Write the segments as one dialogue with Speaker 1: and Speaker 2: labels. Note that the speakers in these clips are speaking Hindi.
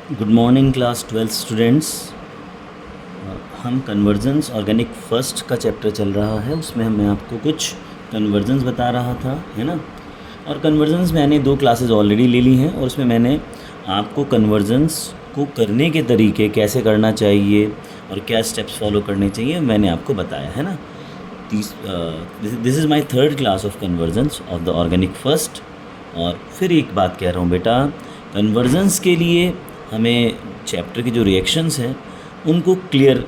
Speaker 1: Good morning class 12 students. हम कन्वर्जन्स ऑर्गेनिक फर्स्ट का चैप्टर चल रहा है, उसमें मैं आपको कुछ कन्वर्जन्स बता रहा था, है ना। और कन्वर्जन्स मैंने 2 क्लासेस ऑलरेडी ले ली हैं और उसमें मैंने आपको कन्वर्जन्स को करने के तरीके कैसे करना चाहिए और क्या स्टेप्स फॉलो करने चाहिए मैंने आपको बताया, है ना। This is my third class of convergence of the organic first. और फिर एक बात कह रहा हूँ बेटा, कन्वर्जन्स के लिए हमें चैप्टर के जो रिएक्शंस हैं उनको क्लियर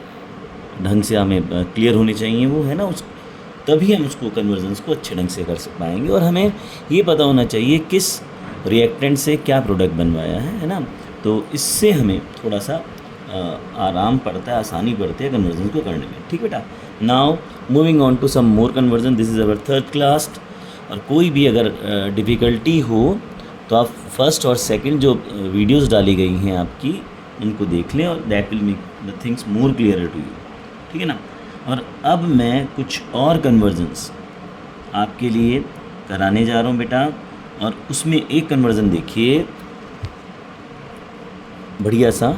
Speaker 1: ढंग से हमें क्लियर होनी चाहिए, वो है ना, उस तभी हम उसको कन्वर्जन्स को अच्छे ढंग से कर पाएंगे। और हमें ये पता होना चाहिए किस रिएक्टेंट से क्या प्रोडक्ट बनवाया है ना। तो इससे हमें थोड़ा सा आराम पड़ता है, आसानी पड़ती है कन्वर्जन को करने में, ठीक बेटा। Now moving on to some more conversion, this is our third class. और कोई भी अगर डिफ़िकल्टी हो तो आप फर्स्ट और सेकंड जो वीडियोस डाली गई हैं आपकी उनको देख लें और that will make the things more clear to you, ठीक है ना। और अब मैं कुछ और कन्वर्जन्स आपके लिए कराने जा रहा हूँ बेटा। और उसमें एक कन्वर्जन देखिए, बढ़िया सा,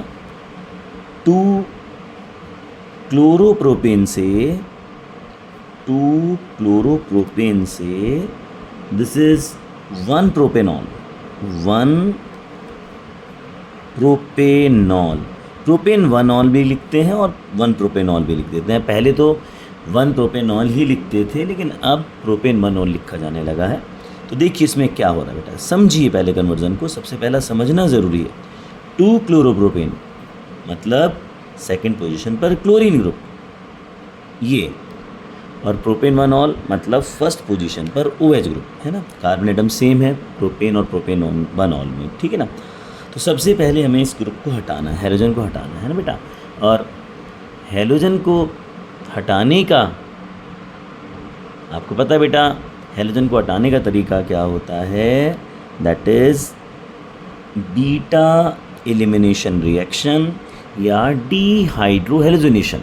Speaker 1: 2 क्लोरोप्रोपेन से this is 1 propanol, propane 1 all भी लिखते हैं और 1 प्रोपेनॉल भी लिख देते हैं। पहले तो 1 प्रोपेनॉल ही लिखते थे, लेकिन अब प्रोपेन 1 ऑल लिखा जाने लगा है। तो देखिए इसमें क्या हो रहा है बेटा, समझिए पहले कन्वर्जन को, सबसे पहला समझना ज़रूरी है। 2 क्लोरोप्रोपेन मतलब सेकंड पोजीशन पर क्लोरीन ग्रुप ये, और प्रोपेन 1 ऑल मतलब फर्स्ट पोजीशन पर OH ग्रुप, है ना। कार्बन एटम सेम है प्रोपेन और प्रोपेन 1 ऑल में, ठीक है ना। तो सबसे पहले हमें इस ग्रुप को हटाना है, हैलोजन को हटाना है ना बेटा। और हैलोजन को हटाने का आपको पता है बेटा, हैलोजन को हटाने का तरीका क्या होता है, that is beta elimination reaction या डीहाइड्रोहेलोजिनेशन।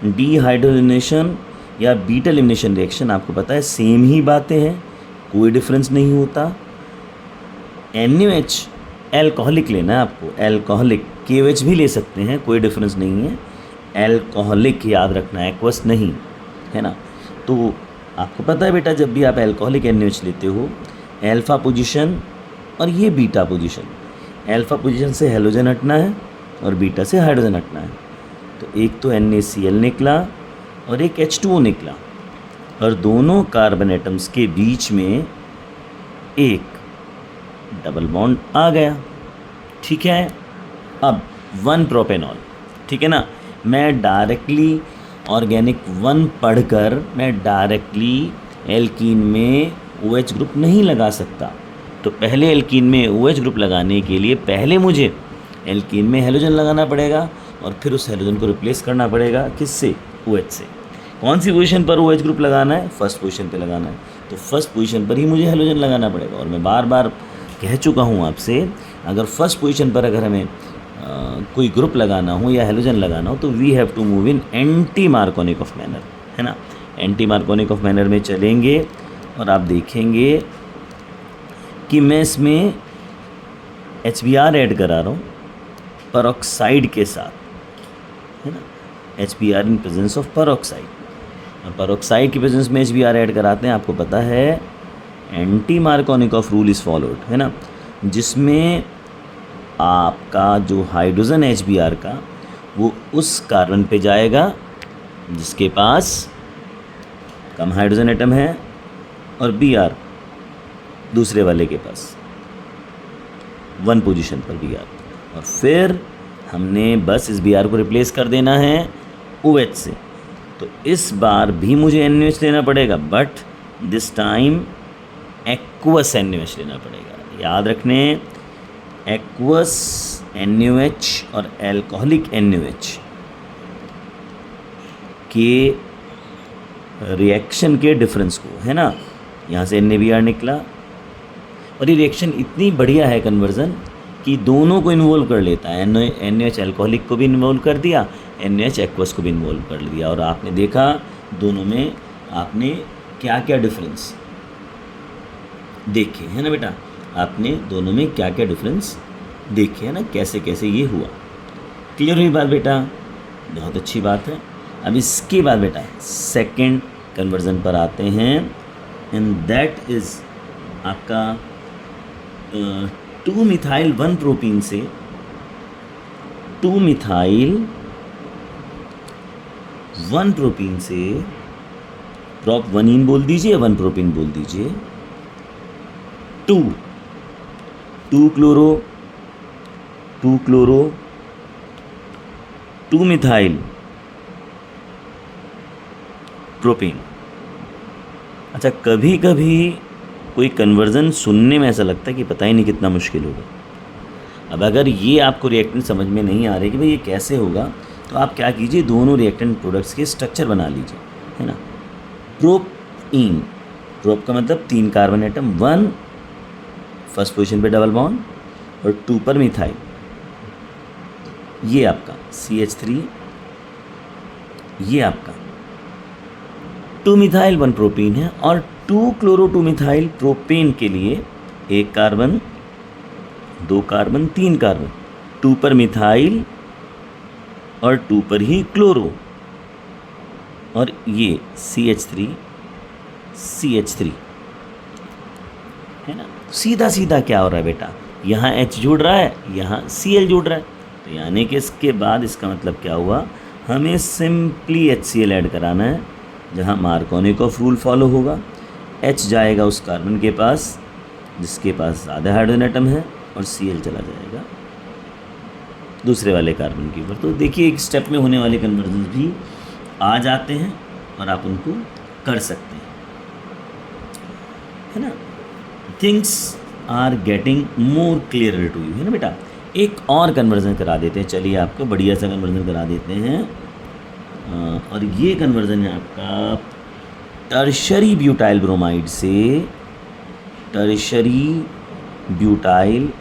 Speaker 1: डीहाइड्रोजनेशन या बीटा एलिमिनेशन रिएक्शन आपको पता है सेम ही बातें हैं, कोई डिफरेंस नहीं होता। NaOH एल्कोहलिक लेना है आपको, एल्कोहलिक, KOH भी ले सकते हैं, कोई डिफरेंस नहीं है। एल्कोहलिक याद रखना, एक्वस नहीं, है ना। तो आपको पता है बेटा, जब भी आप एल्कोहलिक NaOH लेते हो, अल्फ़ा पोजीशन और ये बीटा पोजीशन, अल्फ़ा पोजीशन से हैलोजन हटना है और बीटा से हाइड्रोजन हटना है। तो एक तो NaCl निकला और एक H2O निकला, और दोनों कार्बन एटम्स के बीच में एक डबल बॉन्ड आ गया, ठीक है। अब 1 प्रोपेनॉल, ठीक है ना। मैं डायरेक्टली ऑर्गेनिक 1 पढ़कर मैं डायरेक्टली एल्कीन में OH ग्रुप नहीं लगा सकता। तो पहले एल्कीन में OH ग्रुप लगाने के लिए पहले मुझे एल्कीन में हैलोजन लगाना पड़ेगा और फिर उस हैलोजन को रिप्लेस करना पड़ेगा किससे, OH से। कौन सी पोजीशन पर OH ग्रुप लगाना है, फर्स्ट पोजीशन पे लगाना है, तो फर्स्ट पोजीशन पर ही मुझे हैलोजन लगाना पड़ेगा। और मैं बार बार कह चुका हूँ आपसे, अगर फर्स्ट पोजीशन पर अगर हमें कोई ग्रुप लगाना हो या हैलोजन लगाना हो तो we have to move in anti Markovnikov manner, है ना। एंटी मार्कोनिक ऑफ मैनर में चलेंगे और आप देखेंगे कि मैं इसमें HBr ऐड करा रहा हूँ परऑक्साइड के साथ, है ना। HBr in presence of peroxide, और परऑक्साइड की प्रेजेंस में HBr ऐड कराते हैं। आपको पता है anti Markovnikov of rule is followed, है ना, जिसमें आपका जो हाइड्रोजन HBr का वो उस कार्बन पे जाएगा जिसके पास कम हाइड्रोजन एटम है, और Br दूसरे वाले के पास 1 पोजीशन पर Br, और फिर हमने बस इस Br को रिप्लेस कर देना है OH से। तो इस बार भी मुझे NaOH लेना पड़ेगा, but this time aqueous NaOH लेना पड़ेगा। याद रखने, एक्वस NaOH और एल्कोहलिक NaOH के रिएक्शन के डिफरेंस को, है ना। यहाँ से NaBr निकला और ये रिएक्शन इतनी बढ़िया है कन्वर्जन कि दोनों को इन्वॉल्व कर लेता है। NaOH एल्कोहलिक को भी इन्वॉल्व कर दिया, NaOH एक्वस को भी इन्वॉल्व कर दिया, और आपने देखा दोनों में आपने क्या क्या डिफरेंस देखे, है ना बेटा। आपने दोनों में क्या क्या डिफरेंस देखिए ना कैसे कैसे ये हुआ। क्लियर हुई बात बेटा? बहुत अच्छी बात है। अब इसके बाद बेटा सेकंड कन्वर्जन पर आते हैं, एंड दैट इज आपका 2 मिथाइल 1 प्रोपीन से 2 मिथाइल 1 प्रोपीन से प्रॉप 1 बोल दीजिए, 1 प्रोपीन बोल दीजिए, 2 क्लोरो 2 मिथाइल प्रोपीन। अच्छा, कभी कभी कोई कन्वर्जन सुनने में ऐसा लगता है कि पता ही नहीं कितना मुश्किल होगा। अब अगर ये आपको रिएक्टेंट समझ में नहीं आ रही कि भाई ये कैसे होगा, तो आप क्या कीजिए, दोनों रिएक्टेंट प्रोडक्ट्स के स्ट्रक्चर बना लीजिए, है ना। प्रोपीन, प्रोप का मतलब 3 कार्बन एटम, 1 फर्स्ट पोजीशन पे डबल बॉन्ड और 2 पर मिथाइल, ये आपका CH3, ये आपका 2 मिथाइल 1 प्रोपीन है, और 2 क्लोरो 2 मिथाइल प्रोपेन के लिए 1 कार्बन 2 कार्बन 3 कार्बन, 2 पर मिथाइल और 2 पर ही क्लोरो, और ये CH3 है ना। सीधा सीधा क्या हो रहा है बेटा, यहाँ H जुड़ रहा है, यहाँ Cl जुड़ रहा है, तो यानी कि इसके बाद इसका मतलब क्या हुआ, हमें सिंपली HCl ऐड कराना है, जहाँ मार्कोनिकॉफ रूल फॉलो होगा। H जाएगा उस कार्बन के पास जिसके पास ज़्यादा हाइड्रोजन एटम है, और Cl चला जाएगा दूसरे वाले कार्बन के ऊपर। तो देखिए एक स्टेप में होने वाले कन्वर्जन भी आ जाते हैं और आप उनको कर सकते हैं, है ना। Things are getting more clear to you, है ना बेटा। एक और कन्वर्जन करा देते हैं, चलिए आपको बढ़िया सा कन्वर्जन करा देते हैं, और ये कन्वर्जन है आपका टर्शरी ब्यूटाइल ब्रोमाइड से, टर्शरी ब्यूटाइल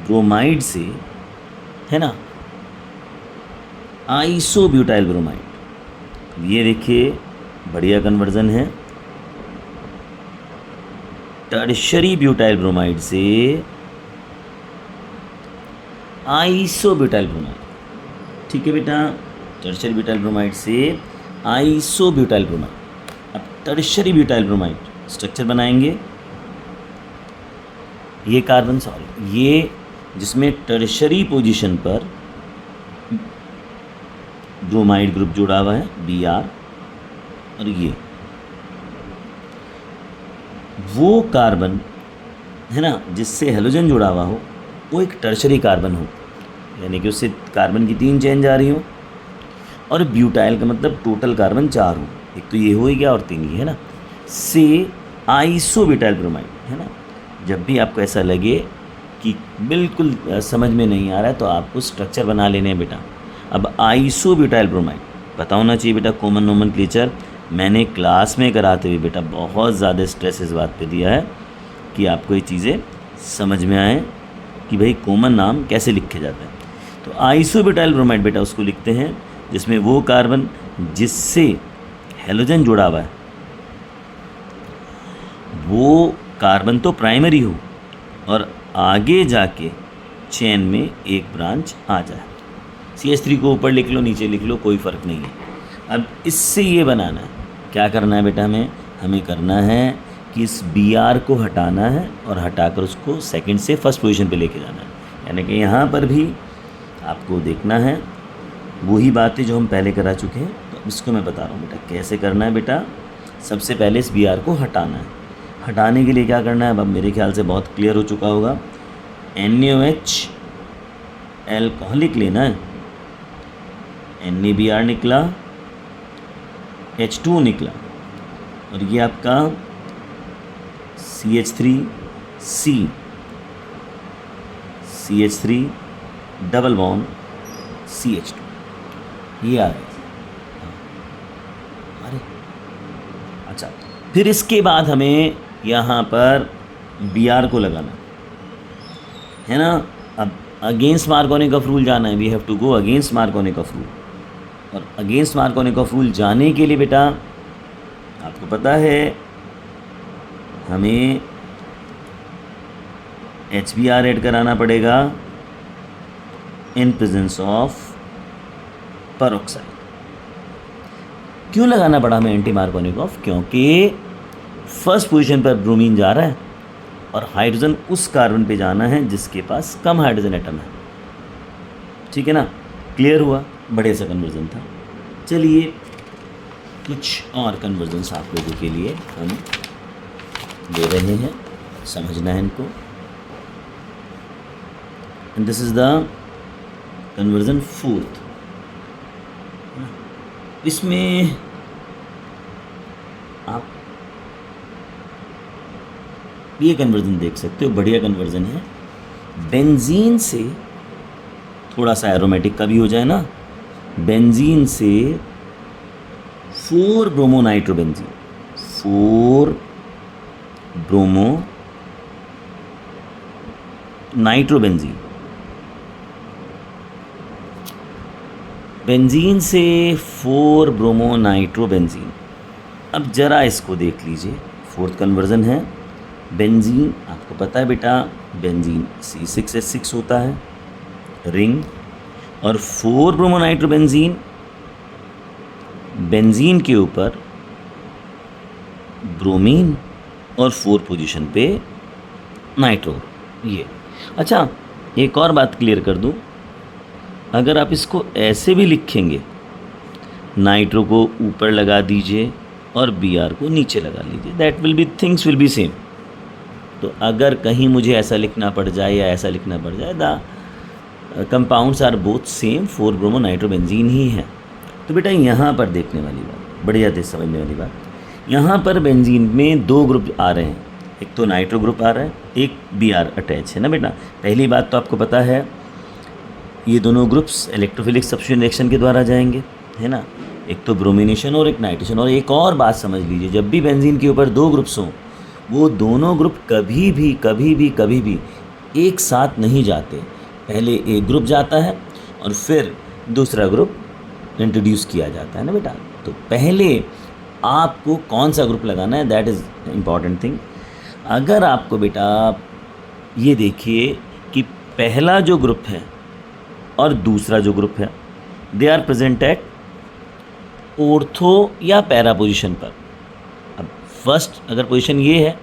Speaker 1: ब्रोमाइड से, है ना, आइसो ब्यूटाइल ब्रोमाइड। ये देखिए बढ़िया कन्वर्जन है, टर्शरी ब्यूटाइल ब्रोमाइड से आइसो ब्यूटाइल ब्रोमाइड। ठीक है बेटा, टर्शरी ब्यूटाइल ब्रोमाइड से आइसो ब्यूटाइल ब्रोमाइड। अब टर्शरी ब्यूटाइल ब्रोमाइड स्ट्रक्चर बनाएंगे, ये कार्बन, सॉरी ये जिसमें टर्शरी पोजीशन पर ब्रोमाइड ग्रुप जुड़ा हुआ है Br, और ये वो कार्बन है ना जिससे हेलोजन जुड़ा हुआ हो, वो एक टर्शरी कार्बन हो, यानी कि उससे कार्बन की 3 चेन जा रही हो, और ब्यूटाइल का मतलब टोटल कार्बन 4 हो, एक तो ये हो ही गया और 3 ये, है ना, से आइसो ब्यूटाइल ब्रोमाइड, है ना। जब भी आपको ऐसा लगे कि बिल्कुल समझ में नहीं आ रहा है, तो आपको स्ट्रक्चर बना लेने हैं बेटा। अब आइसो ब्यूटाइल ब्रोमाइड पता होना चाहिए बेटा, कॉमन नोमेनक्लेचर मैंने क्लास में कराते हुए बेटा बहुत ज़्यादा स्ट्रेस इस बात पे दिया है कि आपको ये चीज़ें समझ में आए कि भाई कॉमन नाम कैसे लिखे जाते हैं। तो आइसो ब्यूटाइल ब्रोमाइड बेटा उसको लिखते हैं जिसमें वो कार्बन जिससे हेलोजन जुड़ा हुआ है, वो कार्बन तो प्राइमरी हो और आगे जाके चेन में एक ब्रांच आ जाए। CH3 को ऊपर लिख लो, नीचे लिख लो, कोई फ़र्क नहीं है। अब इससे ये बनाना है, क्या करना है बेटा, हमें करना है कि इस Br को हटाना है और हटाकर उसको सेकंड से फर्स्ट पोजीशन पे लेके जाना है। यानी कि यहाँ पर भी आपको देखना है वही बातें जो हम पहले करा चुके हैं। तो इसको मैं बता रहा हूँ बेटा कैसे करना है। बेटा सबसे पहले इस Br को हटाना है। हटाने के लिए क्या करना है, अब मेरे ख्याल से बहुत क्लियर हो चुका होगा। NaOH एल्कोहलिक लेना है, NaBr निकला, H2 निकला, और ये आपका CH3C, CH3 double bond CH2, ये आ गया। अरे अच्छा, फिर इसके बाद हमें यहाँ पर Br को लगाना है ना। अब अगेंस्ट मार्कोनिकॉफ रूल जाना है, we have to go against Markovnikov rule. और अगेंस्ट मार्कोनिकॉफ रूल जाने के लिए बेटा आपको पता है हमें HBr ऐड कराना पड़ेगा इन प्रेजेंस ऑफ पेरोक्साइड। क्यों लगाना पड़ा हमें एंटी मार्कोनिकोव? क्योंकि फर्स्ट पोजीशन पर ब्रोमीन जा रहा है और हाइड्रोजन उस कार्बन पे जाना है जिसके पास कम हाइड्रोजन एटम है। ठीक है ना, क्लियर हुआ? बढ़िया सा कन्वर्जन था। चलिए कुछ और कन्वर्जन्स आप लोगों के लिए हम दे रहे हैं, समझना है इनको। And this is the conversion fourth. इसमें आप ये कन्वर्जन देख सकते हो, बढ़िया कन्वर्जन है। बेंजीन से थोड़ा सा एरोमेटिक का भी हो जाए ना, बेंजीन से 4 bromo nitrobenzene, 4 bromo nitrobenzene, benzene से 4 ब्रोमो नाइट्रोबेंजीन। अब जरा इसको देख लीजिए, फोर्थ कन्वर्जन है। बेंजीन आपको पता है बेटा, बेंजीन C6H6 होता है रिंग, और 4 ब्रोमो नाइट्रोबेंजीन, बेंजीन के ऊपर ब्रोमीन और 4 पोजीशन पे नाइट्रो। ये अच्छा, एक और बात क्लियर कर दूं, अगर आप इसको ऐसे भी लिखेंगे, नाइट्रो को ऊपर लगा दीजिए और Br को नीचे लगा लीजिए, that will be, things will be same. तो अगर कहीं मुझे ऐसा लिखना पड़ जाए या ऐसा लिखना पड़ जाए, the compounds are both same, 4 bromo nitrobenzene ही है। तो बेटा यहाँ पर देखने वाली बात, बढ़िया से समझने वाली बात, यहाँ पर बेंजीन में 2 ग्रुप आ रहे हैं, एक तो नाइट्रो ग्रुप आ रहा है, एक Br अटैच है ना बेटा। पहली बात तो आपको पता है, ये दोनों ग्रुप्स इलेक्ट्रोफिलिक सब्स्टिट्यूशन रिएक्शन के द्वारा जाएंगे, है ना, एक तो ब्रोमिनेशन और एक नाइट्रेशन। और एक और बात समझ लीजिए, जब भी बेंजीन के ऊपर 2 ग्रुप्स हों, वो दोनों ग्रुप कभी भी एक साथ नहीं जाते। पहले एक ग्रुप जाता है और फिर दूसरा ग्रुप इंट्रोड्यूस किया जाता है ना बेटा। तो पहले आपको कौन सा ग्रुप लगाना है, दैट इज़ इम्पॉर्टेंट थिंग। अगर आपको बेटा ये देखिए कि पहला जो ग्रुप है और दूसरा जो ग्रुप है, they are present at ortho या पैरा पोजीशन पर। अब फर्स्ट अगर पोजीशन ये है,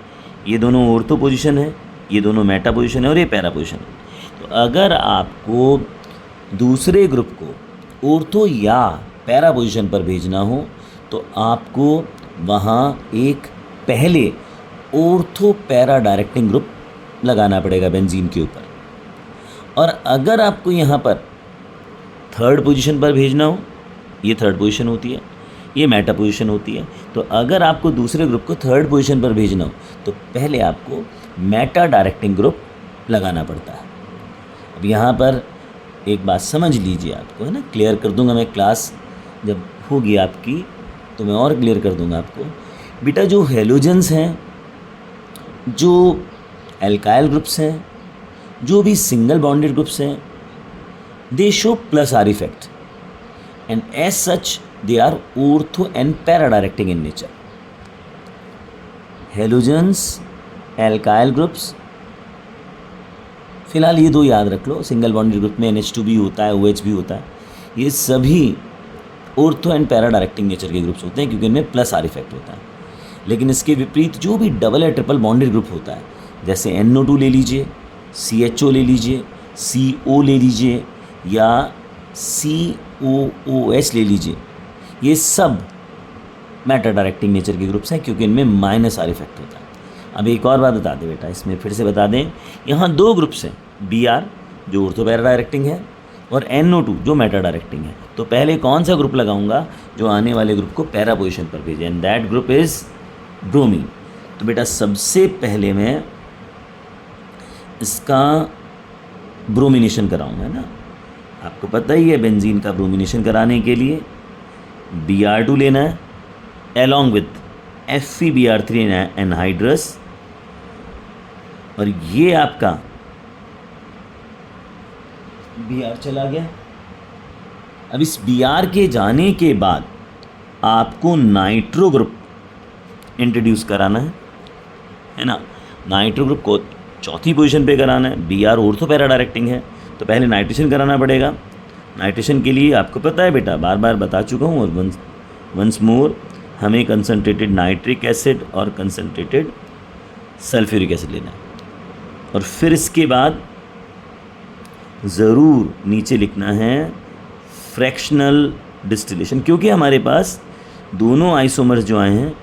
Speaker 1: ये दोनों ऑर्थो पोजीशन है, ये दोनों मेटा पोजीशन है और ये पैरा पोजीशन है। तो अगर आपको दूसरे ग्रुप को ऑर्थो या पैरा पोजीशन पर भेजना हो, तो आपको वहाँ एक पहले ऑर्थो पैरा डायरेक्टिंग ग्रुप लगाना पड़ेगा बेंजीन के ऊपर। और अगर आपको यहाँ पर थर्ड पोजीशन पर भेजना हो, ये थर्ड पोजीशन होती है, ये मेटा पोजीशन होती है, तो अगर आपको दूसरे ग्रुप को थर्ड पोजीशन पर भेजना हो, तो पहले आपको मेटा डायरेक्टिंग ग्रुप लगाना पड़ता है। अब यहाँ पर एक बात समझ लीजिए, आपको है ना, क्लियर कर दूंगा मैं, क्लास जब होगी आपकी तो मैं और क्लियर कर दूंगा आपको। बेटा जो हेलोजेंस हैं, जो एल्काइल ग्रुप्स हैं, जो भी सिंगल बॉन्डेड ग्रुप्स हैं, they show plus R effect and as such they are ortho and para directing in nature. Halogens, alkyl groups, फिलहाल ये 2 याद रख लो। सिंगल बॉन्डेड ग्रुप में NH2 भी होता है, OH भी होता है, ये सभी ortho and para directing nature के ग्रुप्स होते हैं, क्योंकि इनमें प्लस आर इफेक्ट होता है। लेकिन इसके विपरीत जो भी डबल या ट्रिपल बॉन्डेड ग्रुप होता है, जैसे NO2 ले लीजिए, CHO ले लीजिए, CO ले लीजिए या COOH ले लीजिए, ये सब मेटा डायरेक्टिंग नेचर के ग्रुप्स हैं, क्योंकि इनमें माइनस आर इफेक्ट होता है। अब एक और बात बता दें बेटा, इसमें फिर से बता दें, यहाँ 2 ग्रुप्स हैं, Br जो ऑर्थो पैरा डायरेक्टिंग है और NO2 जो मेटा डायरेक्टिंग है। तो पहले कौन सा ग्रुप लगाऊंगा जो आने वाले ग्रुप को पैरा पोजीशन पर भेजे, and that group is bromine. तो बेटा सबसे पहले मैं इसका ब्रोमिनेशन कराऊंगा ना। आपको पता ही है, बेंजीन का ब्रोमिनेशन कराने के लिए Br2 लेना है along with FeBr3 एनहाइड्रस, और ये आपका Br चला गया। अब इस Br के जाने के बाद आपको नाइट्रो ग्रुप इंट्रोड्यूस कराना है ना। नाइट्रो ग्रुप को चौथी पोजीशन पे कराना है। Br ऑर्थो पैरा डायरेक्टिंग है, तो पहले नाइट्रेशन कराना पड़ेगा। नाइट्रेशन के लिए आपको पता है बेटा, बार बार बता चुका हूँ, और वंस मोर, हमें कंसनट्रेटेड नाइट्रिक एसिड और कंसनट्रेटेड सल्फ्यूरिक एसिड लेना है। और फिर इसके बाद ज़रूर नीचे लिखना है फ्रैक्शनल डिस्टिलेशन, क्योंकि हमारे पास दोनों आइसोमर्स जो आए हैं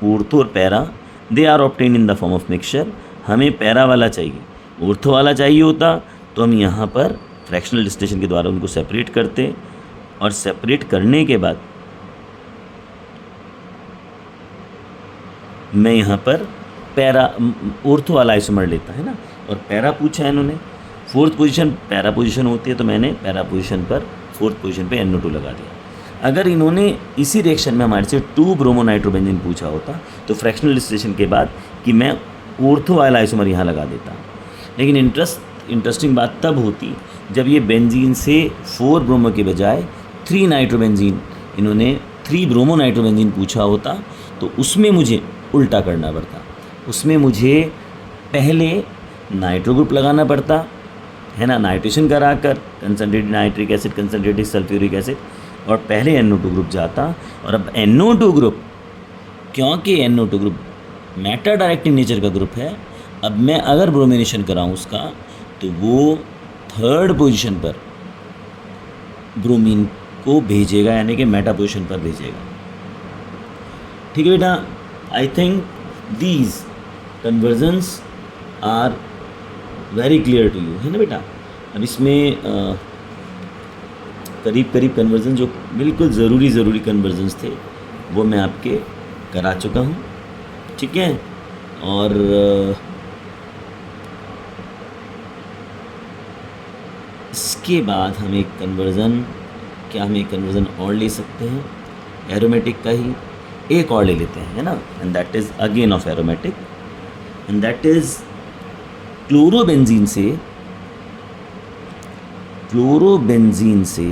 Speaker 1: ऑर्थो और para, they are obtain in the form of mixture. हमें पैरा वाला चाहिए, ऑर्थो वाला चाहिए होता तो हम यहाँ पर फ्रैक्शनल डिस्टिलेशन के द्वारा उनको सेपरेट करते, और सेपरेट करने के बाद मैं यहाँ पर पैरा ऑर्थो वाला आइसोमर लेता है ना, और पैरा पूछा है इन्होंने, फोर्थ पोजीशन पैरा पोजीशन होती है, तो मैंने पैरा पोजीशन पर फोर्थ पोजीशन पे NO2 लगा दिया। अगर इन्होंने इसी रिएक्शन में हमारे से 2 ब्रोमोनाइट्रोबेंजीन पूछा होता तो फ्रैक्शनल डिस्टिलेशन के बाद कि मैं ऑर्थो वाला आइसोमर यहाँ लगा देता। लेकिन इंटरेस्टिंग बात तब होती जब ये बेंजीन से 4 ब्रोमो के बजाय 3 नाइट्रोबेंजीन, इन्होंने 3 ब्रोमोनाइट्रोबेंजीन पूछा होता, तो उसमें मुझे उल्टा करना पड़ता। उसमें मुझे पहले नाइट्रो ग्रुप लगाना पड़ता है ना, नाइट्रेशन कराकर concentrated nitric acid, concentrated sulphuric acid, और पहले NO2 ग्रुप जाता। और अब NO2 ग्रुप, क्योंकि NO2 group matter directing nature का ग्रुप है, अब मैं अगर ब्रोमिनेशन कराऊँ उसका तो वो 3rd पोजीशन पर ब्रोमीन को भेजेगा, यानी कि मेटा पोजीशन पर भेजेगा। ठीक है बेटा, I think these conversions are very clear to you, है ना बेटा। अब इसमें करीब करीब कन्वर्जन जो बिल्कुल ज़रूरी कन्वर्जन्स थे वो मैं आपके करा चुका हूँ, ठीक है। और इसके बाद हम एक कन्वर्ज़न, क्या हम एक कन्वर्ज़न और ले सकते हैं एरोमेटिक का ही, एक और ले लेते हैं, है ना, and that is again of aromatic, and that is chlorobenzene से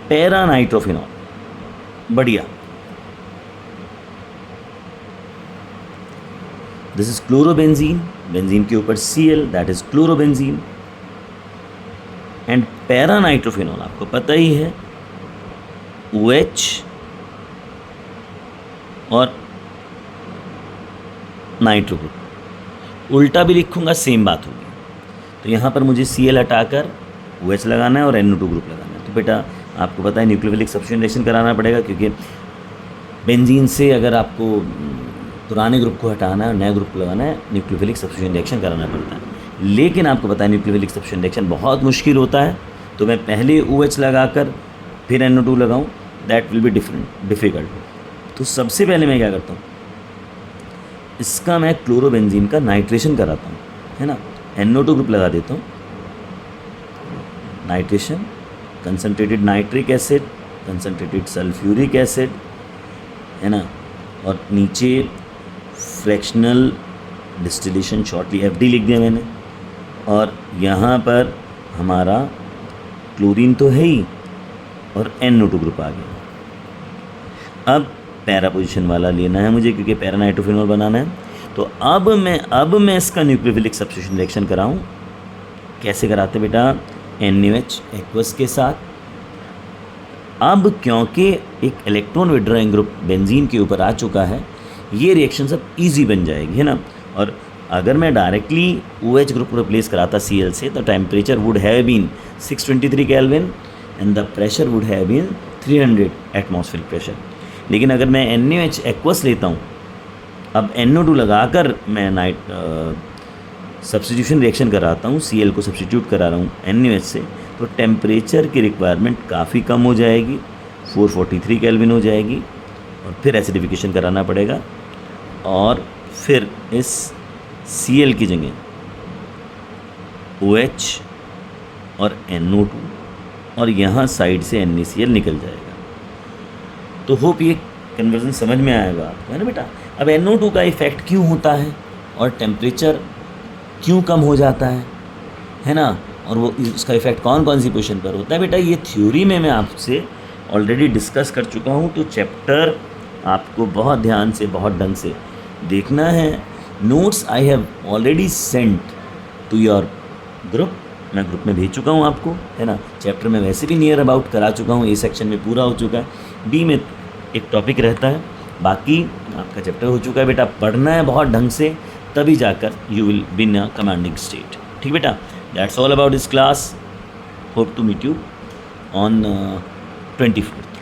Speaker 1: पैरानाइट्रोफिनॉल। बढ़िया, दिस इज क्लोरोबेंजीन, बेंजीन के ऊपर Cl, that is chlorobenzene, and paranitrophenol आपको पता ही है OH और नाइट्रो ग्रुप। उल्टा भी लिखूंगा सेम बात होगी, तो यहाँ पर मुझे Cl हटाकर OH लगाना है और NO2 ग्रुप लगाना है। तो बेटा आपको पता है न्यूक्लियोफिलिक सब्स्टिट्यूशन रिएक्शन कराना पड़ेगा, क्योंकि बेंजीन से अगर आपको पुराने ग्रुप को हटाना है, नया ग्रुप को लगाना है, न्यूक्लियोफिलिक सब्स्टिट्यूशन रिएक्शन कराना पड़ता है। लेकिन आपको पता है न्यूक्लियोफिलिक सब्स्टिट्यूशन रिएक्शन बहुत मुश्किल होता है, तो मैं पहले OH लगाकर फिर NO2 लगाऊँ, दैट विल बी डिफ़िकल्ट। तो सबसे पहले मैं क्या करता हूँ, इसका मैं क्लोरोबेंजीन का नाइट्रेशन कराता हूँ, है ना, NO2 ग्रुप लगा देता हूँ, nitration, concentrated nitric acid, concentrated sulphuric acid, है ना, और नीचे फ्रैक्शनल डिस्टिलेशन, शॉर्टली FD लिख दिया मैंने, और यहाँ पर हमारा क्लोरीन तो है ही और NO2 ग्रुप आ गया। अब पैरा पोजीशन वाला लेना है मुझे, क्योंकि पैरानाइट्रोफिनॉल बनाना है। तो अब मैं इसका न्यूक्लियोफिलिक सब्स्टिट्यूशन रिएक्शन कराऊं। कैसे कराते बेटा, NaOH एक्वस के साथ। अब क्योंकि एक इलेक्ट्रॉन विड्रॉइंग ग्रुप बेंजीन के ऊपर आ चुका है, ये रिएक्शन सब इजी बन जाएगी, है ना। और अगर मैं डायरेक्टली OH ग्रुप को रिप्लेस कराता Cl से, तो temperature would have been 623 kelvin and the pressure would have been 300 atmospheric pressure. लेकिन अगर मैं NaOH एक्वस लेता हूँ, अब NO2 लगाकर मैं सब्स्टिट्यूशन रिएक्शन कराता हूँ, Cl को सब्स्टिट्यूट करा रहा हूँ NaOH से, तो टेम्परेचर की रिक्वायरमेंट काफ़ी कम हो जाएगी, 443 केल्विन हो जाएगी, और फिर एसिडिफिकेशन कराना पड़ेगा, और फिर इस Cl की जगह OH और NO2 और यहाँ साइड से NaCl निकल जाएगा। तो होप ये कन्वर्जन समझ में आएगा आपको, है ना बेटा। अब NO2 का इफ़ेक्ट क्यों होता है और टेम्परेचर क्यों कम हो जाता है ना, और वो इसका इफ़ेक्ट कौन कौन सी पोजीशन पर होता है बेटा, ये थ्योरी में मैं आपसे ऑलरेडी डिस्कस कर चुका हूँ। तो चैप्टर आपको बहुत ध्यान से, बहुत ढंग से देखना है। Notes I have already sent to your group, मैं ग्रुप में भेज चुका हूँ आपको, है ना। चैप्टर में वैसे भी नियर अबाउट करा चुका हूँ, ए सेक्शन में पूरा हो चुका है, बी में एक टॉपिक रहता है, बाकी आपका चैप्टर हो चुका है बेटा। पढ़ना है बहुत ढंग से, तभी जाकर you will win a commanding state. ठीक बेटा, that's all about this class. Hope to meet you on 24th।